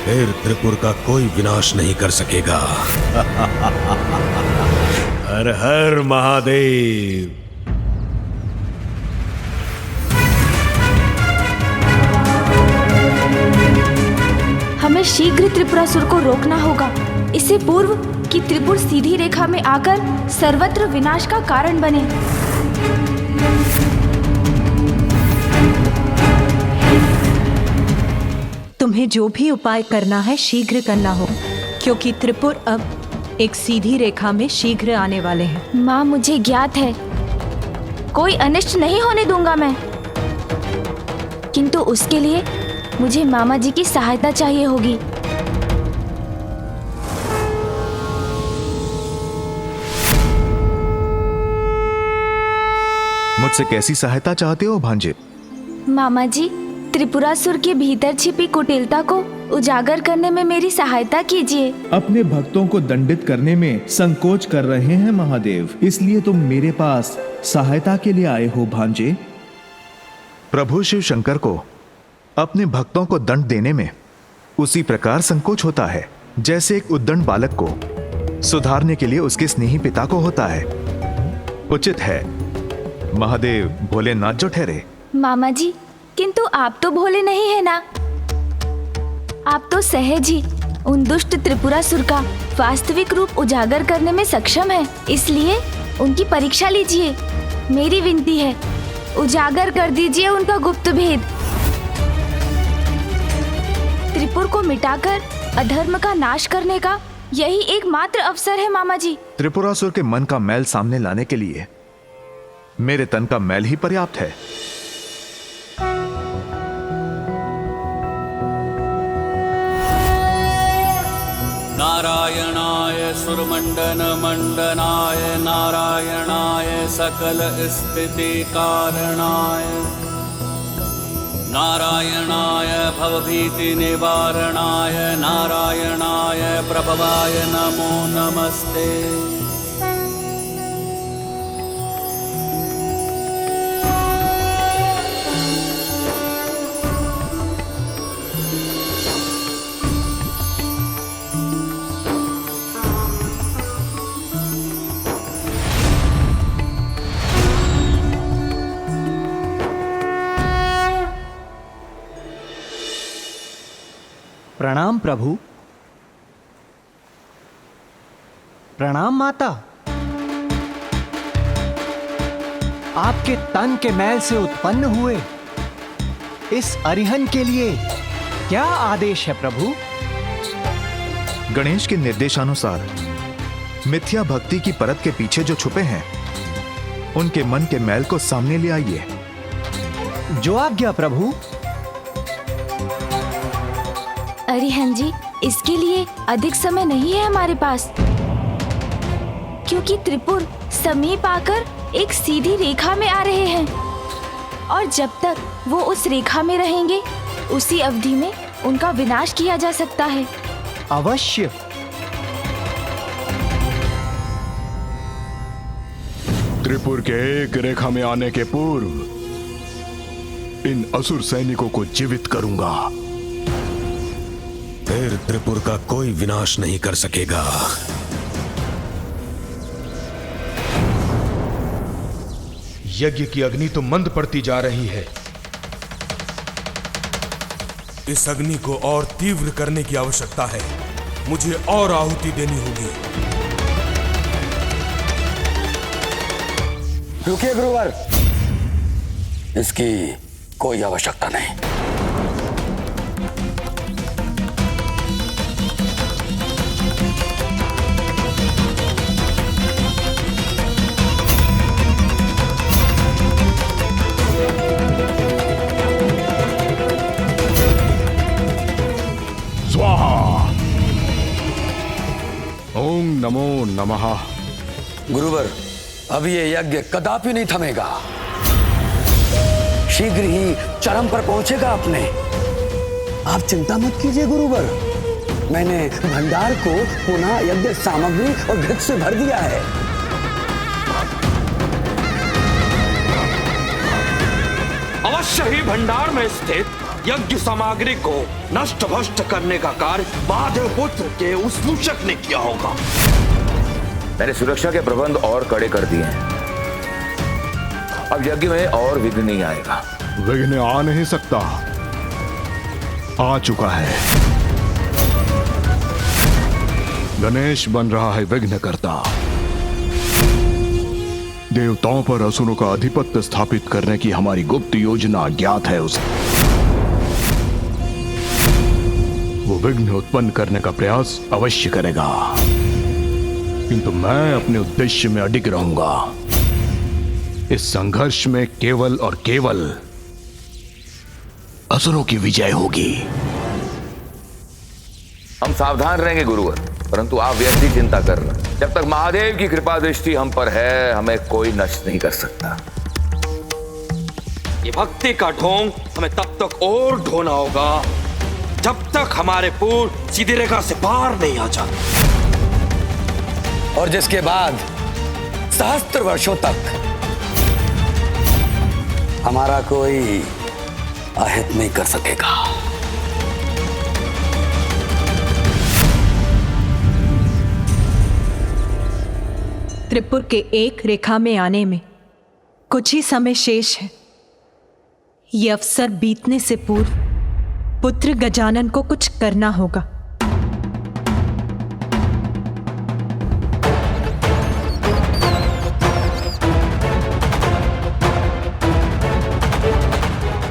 फिर त्रिपुर का कोई विनाश नहीं कर सकेगा। हर हर महादेव। हमें शीघ्र त्रिपुरासुर को रोकना होगा, इससे पूर्व कि त्रिपुर सीधी रेखा में आकर सर्वत्र विनाश का कारण बने। तुम्हें जो भी उपाय करना है शीघ्र करना हो, क्योंकि त्रिपुर अब एक सीधी रेखा में शीघ्र आने वाले हैं। माँ, मुझे ज्ञात है कोई अनिष्ट नहीं होने दूंगा मैं, किंतु उसके लिए मुझे मामा जी की सहायता चाहिए होगी। मुझसे कैसी सहायता चाहते हो भांजे? मामा जी, त्रिपुरासुर के भीतर छिपी कुटिलता को उजागर करने में मेरी सहायता कीजिए। अपने भक्तों को दंडित करने में संकोच कर रहे हैं महादेव, इसलिए तुम मेरे पास सहायता के लिए आए हो भांजे। प्रभु शिव शंकर को अपने भक्तों को दंड देने में उसी प्रकार संकोच होता है जैसे एक उद्दंड बालक को सुधारने के लिए उसके स्नेही पिता को होता है। उचित है महादेव भोलेनाथ जो ठहरे। मामा जी, किंतु आप तो भोले नहीं है ना, आप तो सहज ही उन दुष्ट त्रिपुरासुर का वास्तविक रूप उजागर करने में सक्षम है, इसलिए उनकी परीक्षा लीजिए। मेरी विनती है, उजागर कर दीजिए उनका गुप्त भेद। त्रिपुर को मिटाकर अधर्म का नाश करने का यही एकमात्र अवसर है मामा जी। त्रिपुरासुर के मन का मैल सामने लाने के लिए मेरे तन का मैल ही पर्याप्त है। नारायणाय सुरमंडन मंडनाय, नारायणाय सकल स्थिति कारणाय, नारायणाय भवभीति निवारणाय, नारायणाय प्रभवाय नमो नमस्ते। प्रणाम प्रभु। प्रणाम माता। आपके तन के मैल से उत्पन्न हुए इस अरिहन के लिए क्या आदेश है प्रभु? गणेश के निर्देशानुसार मिथ्या भक्ति की परत के पीछे जो छुपे हैं उनके मन के मैल को सामने ले आइए। जो आज्ञा प्रभु। अरिहन जी, इसके लिए अधिक समय नहीं है हमारे पास, क्योंकि त्रिपुर समीप आकर एक सीधी रेखा में आ रहे हैं और जब तक वो उस रेखा में रहेंगे उसी अवधि में उनका विनाश किया जा सकता है। अवश्य। त्रिपुर के एक रेखा में आने के पूर्व इन असुर सैनिकों को जीवित करूंगा, फिर त्रिपुर का कोई विनाश नहीं कर सकेगा। यज्ञ की अग्नि तो मंद पड़ती जा रही है, इस अग्नि को और तीव्र करने की आवश्यकता है। मुझे और आहुति देनी होगी। रुकिए गुरुवर, इसकी कोई आवश्यकता नहीं। ओम नमो नमः। गुरुवर, अब ये यज्ञ कदापि नहीं थमेगा, शीघ्र ही चरम पर पहुंचेगा अपने। आप चिंता मत कीजिए गुरुवर, मैंने भंडार को पुनः यज्ञ सामग्री और घृत से भर दिया है। अवश्य ही भंडार में स्थित यज्ञ सामग्री को नष्ट भ्रष्ट करने का कार्य महादेव पुत्र के उस मूषक ने किया होगा। मैंने सुरक्षा के प्रबंध और कड़े कर दिए हैं। अब यज्ञ में और विघ्न नहीं आएगा। विघ्न आ नहीं सकता, आ चुका है। गणेश बन रहा है विघ्नकर्ता। देवताओं पर असुरों का आधिपत्य स्थापित करने की हमारी गुप्त योजना ज्ञात है उसे। वो विघ्न उत्पन्न करने का प्रयास अवश्य करेगा, किंतु मैं अपने उद्देश्य में अडिग रहूंगा। इस संघर्ष में केवल और केवल असुरों की विजय होगी। हम सावधान रहेंगे गुरुवर, परंतु आप व्यर्थ ही चिंता कर रहे हैं। जब तक महादेव की कृपा दृष्टि हम पर है, हमें कोई नष्ट नहीं कर सकता। ये भक्ति का ढोंग हमें तब तक और ढोना होगा जब तक हमारे पूर्व सीधी रेखा से पार नहीं आ जाते, और जिसके बाद सहस्त्र वर्षों तक हमारा कोई अहित नहीं कर सकेगा। त्रिपुर के एक रेखा में आने में कुछ ही समय शेष है। ये अवसर बीतने से पूर्व पुत्र गजानन को कुछ करना होगा।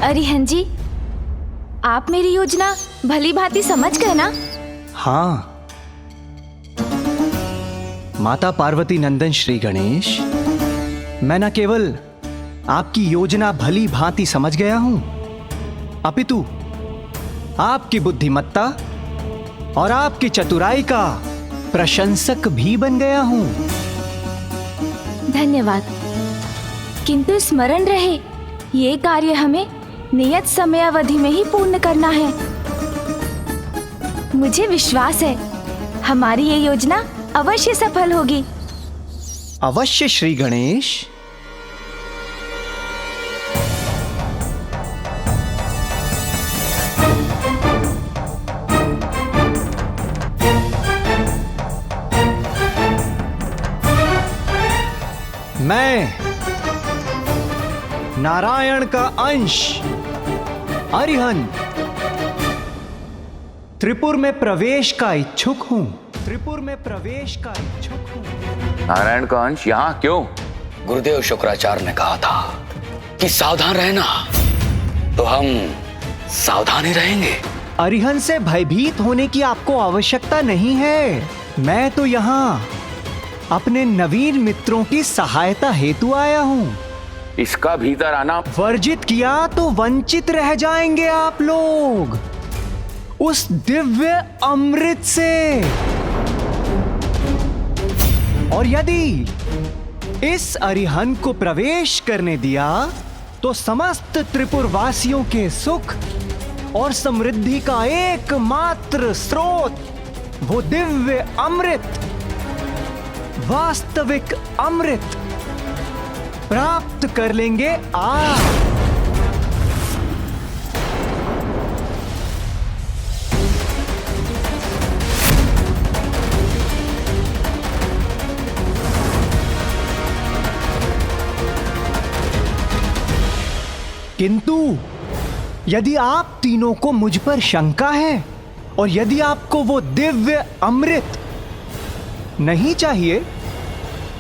अरिहंत जी, आप मेरी योजना भली भांति समझ गए ना? हाँ माता पार्वती नंदन श्री गणेश, मैं न केवल आपकी योजना भली भांति समझ गया हूं, अपितु आपकी बुद्धिमत्ता और आपकी चतुराई का प्रशंसक भी बन गया हूं। धन्यवाद, किंतु स्मरण रहे ये कार्य हमें नियत समय अवधि में ही पूर्ण करना है। मुझे विश्वास है हमारी ये योजना अवश्य सफल होगी। अवश्य श्री गणेश। मैं नारायण का अंश अरिहंत त्रिपुर में प्रवेश का इच्छुक हूं। त्रिपुर में प्रवेश का इच्छुक हूं। नारायण का अंश यहाँ क्यों? गुरुदेव शुक्राचार्य ने कहा था कि सावधान रहना, तो हम सावधान ही रहेंगे। अरिहंत से भयभीत होने की आपको आवश्यकता नहीं है। मैं तो यहाँ अपने नवीन मित्रों की सहायता हेतु आया हूँ। इसका भीतर आना वर्जित किया तो वंचित रह जाएंगे आप लोग उस दिव्य अमृत से। और यदि इस अरिहंत को प्रवेश करने दिया तो समस्त त्रिपुर वासियों के सुख और समृद्धि का एकमात्र स्रोत वो दिव्य अमृत, वास्तविक अमृत प्राप्त कर लेंगे आप। किंतु यदि आप तीनों को मुझ पर शंका है और यदि आपको वो दिव्य अमृत नहीं चाहिए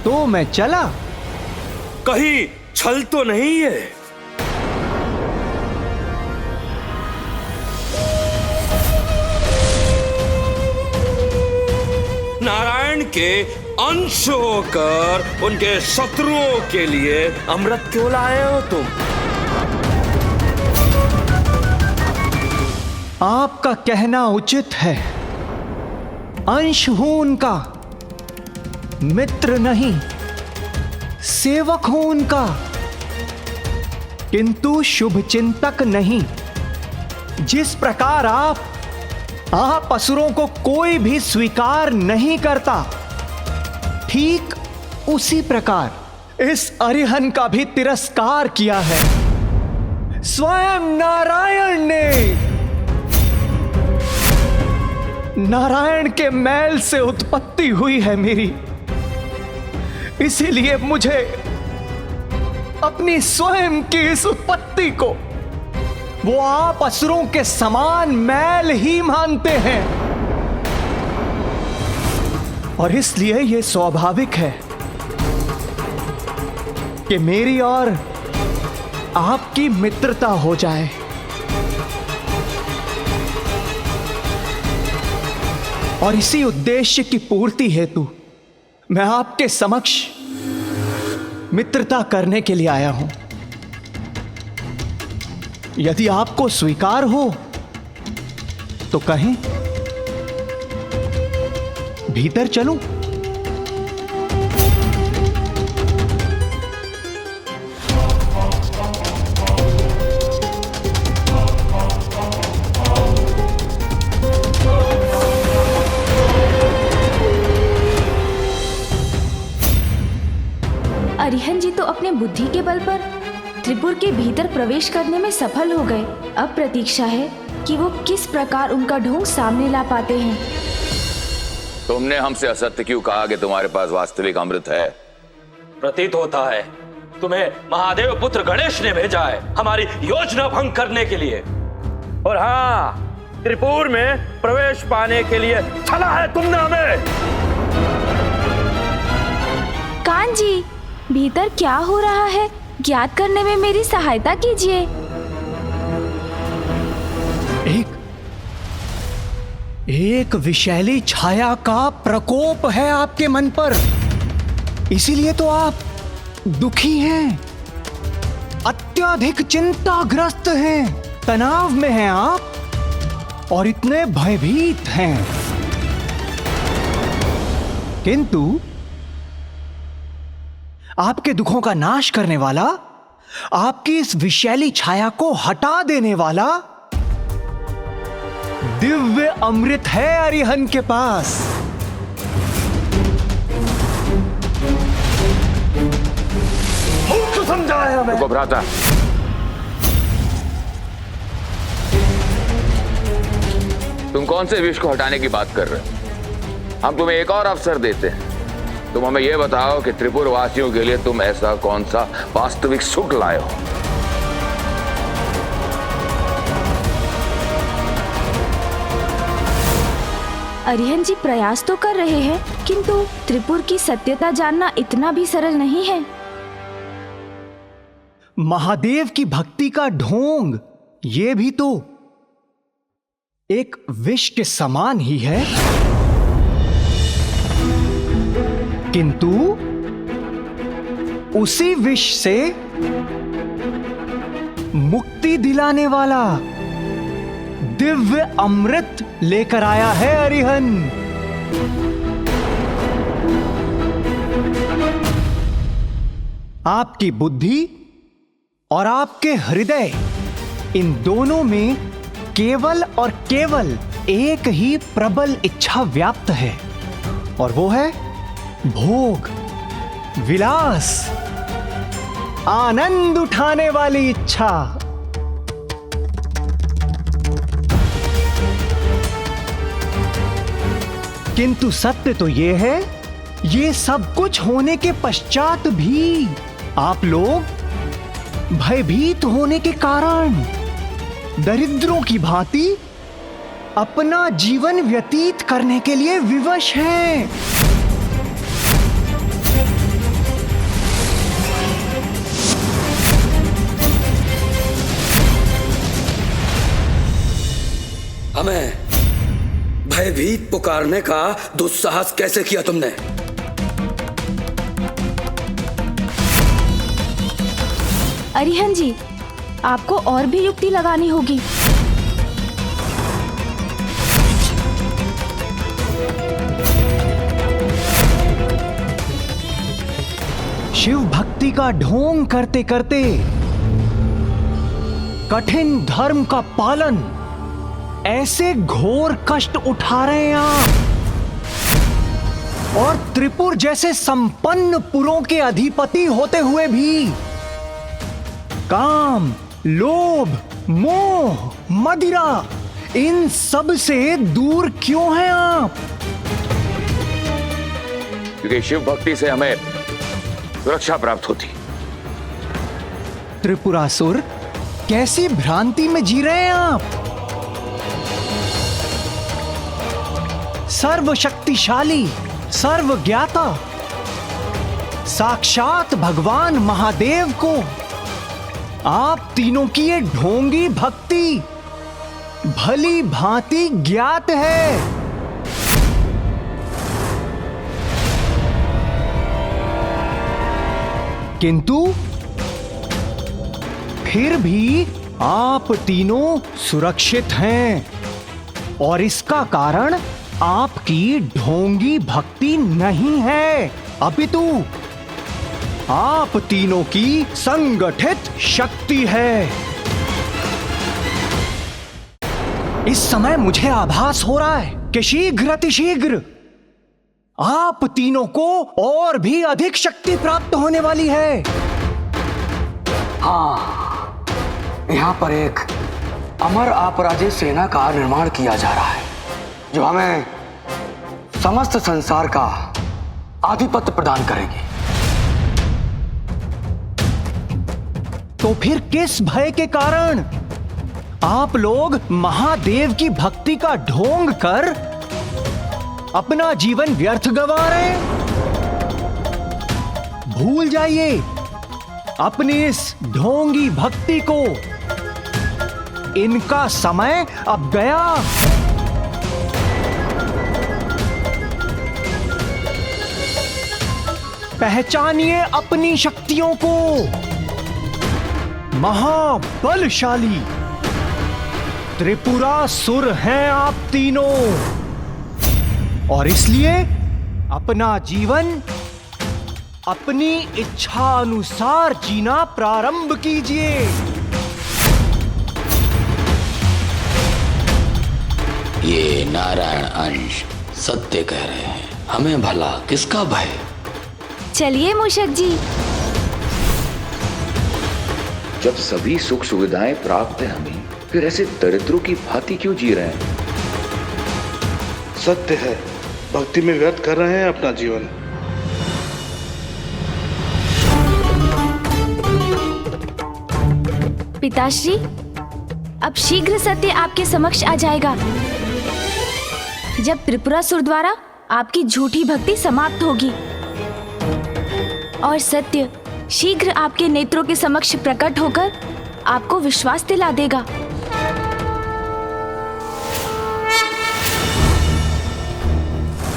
तो मैं चला। कहीं छल तो नहीं है? नारायण के अंश होकर उनके शत्रुओं के लिए अमृत क्यों लाए हो तुम? आपका कहना उचित है। अंश हूं उनका, मित्र नहीं। सेवक हूं उनका, किंतु शुभ चिंतक नहीं। जिस प्रकार आप असुरों को कोई भी स्वीकार नहीं करता, ठीक उसी प्रकार इस अरिहंत का भी तिरस्कार किया है स्वयं नारायण ने। नारायण के मैल से उत्पत्ति हुई है मेरी, इसीलिए मुझे अपनी स्वयं की इस उत्पत्ति को वो आप असुरों के समान मैल ही मानते हैं। और इसलिए यह स्वाभाविक है कि मेरी और आपकी मित्रता हो जाए। और इसी उद्देश्य की पूर्ति हेतु मैं आपके समक्ष मित्रता करने के लिए आया हूं। यदि आपको स्वीकार हो तो कहें, भीतर चलूं? अरिहंत जी तो अपने बुद्धि के बल पर त्रिपुर के भीतर प्रवेश करने में सफल हो गए। अब प्रतीक्षा है कि वो किस प्रकार उनका ढोंग सामने ला पाते हैं। तुमने हमसे असत्य क्यों कहा कि तुम्हारे पास वास्तविक अमृत है? प्रतीत होता है तुम्हें महादेव पुत्र गणेश ने भेजा है हमारी योजना भंग करने के लिए। और हाँ, त्रिपुर में प्रवेश पाने के लिए छला है तुमने हमें। कान जी, भीतर क्या हो रहा है ज्ञात करने में मेरी सहायता कीजिए। एक विषैली छाया का प्रकोप है आपके मन पर, इसीलिए तो आप दुखी हैं, अत्यधिक चिंताग्रस्त हैं, तनाव में हैं आप और इतने भयभीत हैं। किंतु आपके दुखों का नाश करने वाला, आपकी इस विषैली छाया को हटा देने वाला दिव्य अमृत है अरिहंत के पास। मूर्ख समझाया हमें। रुको भ्राता, तुम कौन से विष को हटाने की बात कर रहे हो? हम तुम्हें एक और अवसर देते हैं। तुम हमें यह बताओ कि त्रिपुर वासियों के लिए तुम ऐसा कौन सा वास्तविक सुख लाए हो? अरिहंत जी प्रयास तो कर रहे हैं, किंतु त्रिपुर की सत्यता जानना इतना भी सरल नहीं है। महादेव की भक्ति का ढोंग ये भी तो एक विष के समान ही है, किंतु उसी विष से मुक्ति दिलाने वाला दिव्य अमृत लेकर आया है अरिहंत। आपकी बुद्धि और आपके हृदय, इन दोनों में केवल और केवल एक ही प्रबल इच्छा व्याप्त है, और वो है भोग, विलास, आनंद उठाने वाली इच्छा। किंतु सत्य तो यह है, ये सब कुछ होने के पश्चात भी आप लोग भयभीत होने के कारण दरिद्रों की भांति अपना जीवन व्यतीत करने के लिए विवश हैं। हमें भयभीत पुकारने का दुस्साहस कैसे किया तुमने? अरिहंत जी, आपको और भी युक्ति लगानी होगी। शिव भक्त भक्ति का ढोंग करते करते कठिन धर्म का पालन ऐसे घोर कष्ट उठा रहे हैं आप, और त्रिपुर जैसे संपन्न पुरों के अधिपति होते हुए भी काम, लोभ, मोह, मदिरा, इन सब से दूर क्यों हैं आप? क्योंकि शिव भक्ति से हमें सुरक्षा प्राप्त होती। त्रिपुरासुर, कैसी भ्रांति में जी रहे हैं आप? सर्वशक्तिशाली, सर्वज्ञाता, साक्षात भगवान महादेव को आप तीनों की ये ढोंगी भक्ति भली भांति ज्ञात है। किंतु फिर भी आप तीनों सुरक्षित हैं, और इसका कारण आपकी ढोंगी भक्ति नहीं है, अपितु आप तीनों की संगठित शक्ति है। इस समय मुझे आभास हो रहा है कि शीघ्र अतिशीघ्र आप तीनों को और भी अधिक शक्ति प्राप्त होने वाली है। हाँ, यहाँ पर एक अमर अपराजित सेना का निर्माण किया जा रहा है, जो हमें समस्त संसार का आधिपत्य प्रदान करेगी। तो फिर किस भय के कारण आप लोग महादेव की भक्ति का ढोंग कर अपना जीवन व्यर्थ गंवा रहे हैं? भूल जाइए अपनी इस ढोंगी भक्ति को। इनका समय अब गया। पहचानिए अपनी शक्तियों को। महाबलशाली त्रिपुरासुर हैं आप तीनों, और इसलिए अपना जीवन अपनी इच्छा अनुसार जीना प्रारंभ कीजिए। ये नारायण अंश सत्य कह रहे हैं, हमें भला किसका भय। चलिए मूषक जी। जब सभी सुख सुविधाएं प्राप्त है हमें, फिर ऐसे दरिद्रों की भांति क्यों जी रहे हैं? सत्य है, भक्ति में व्यर्थ कर रहे हैं अपना जीवन। पिताश्री, अब शीघ्र सत्य आपके समक्ष आ जाएगा, जब त्रिपुरासुर द्वारा आपकी झूठी भक्ति समाप्त होगी और सत्य शीघ्र आपके नेत्रों के समक्ष प्रकट होकर आपको विश्वास दिला देगा।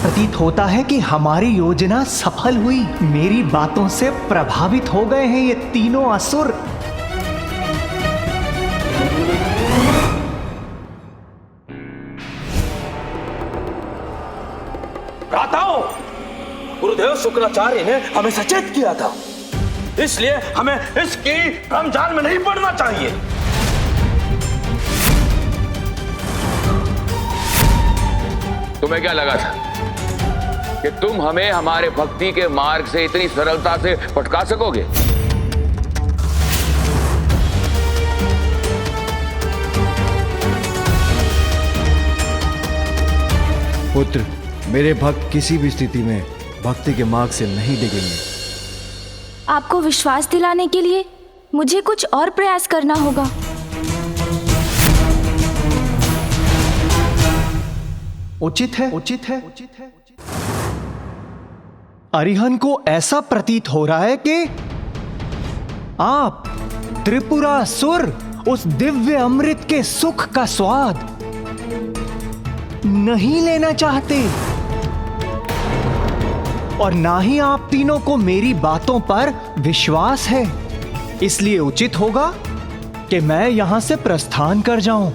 प्रतीत होता है कि हमारी योजना सफल हुई। मेरी बातों से प्रभावित हो गए हैं ये तीनों असुर। भ्राताओं, गुरुदेव शुक्राचार्य ने हमें सचेत किया था, इसलिए हमें इसकी रमजान में नहीं पड़ना चाहिए। तुम्हें क्या लगा था कि तुम हमें हमारे भक्ति के मार्ग से इतनी सरलता से भटका सकोगे? पुत्र, मेरे भक्त किसी भी स्थिति में भक्ति के मार्ग से नहीं डिगेंगे। आपको विश्वास दिलाने के लिए मुझे कुछ और प्रयास करना होगा। उचित है, उचित है। अरिहन को ऐसा प्रतीत हो रहा है कि आप त्रिपुरासुर उस दिव्य अमृत के सुख का स्वाद नहीं लेना चाहते, और ना ही आप तीनों को मेरी बातों पर विश्वास है। इसलिए उचित होगा कि मैं यहां से प्रस्थान कर जाऊं।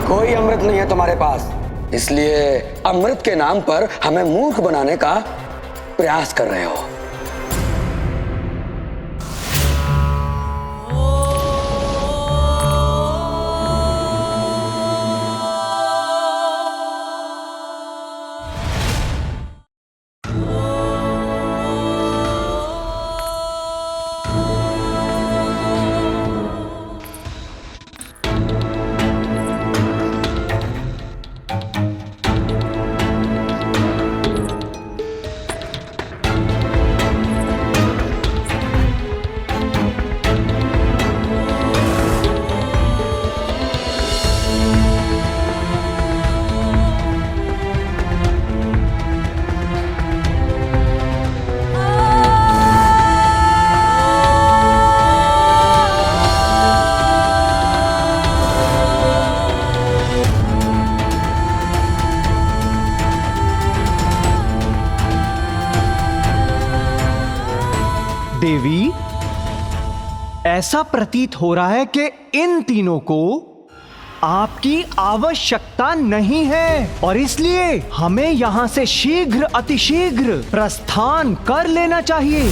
कोई अमृत नहीं है तुम्हारे पास। इसलिए अमृत के नाम पर हमें मूर्ख बनाने का प्रयास कर रहे हो। देवी, ऐसा प्रतीत हो रहा है कि इन तीनों को आपकी आवश्यकता नहीं है और इसलिए हमें यहां से शीघ्र अतिशीघ्र प्रस्थान कर लेना चाहिए।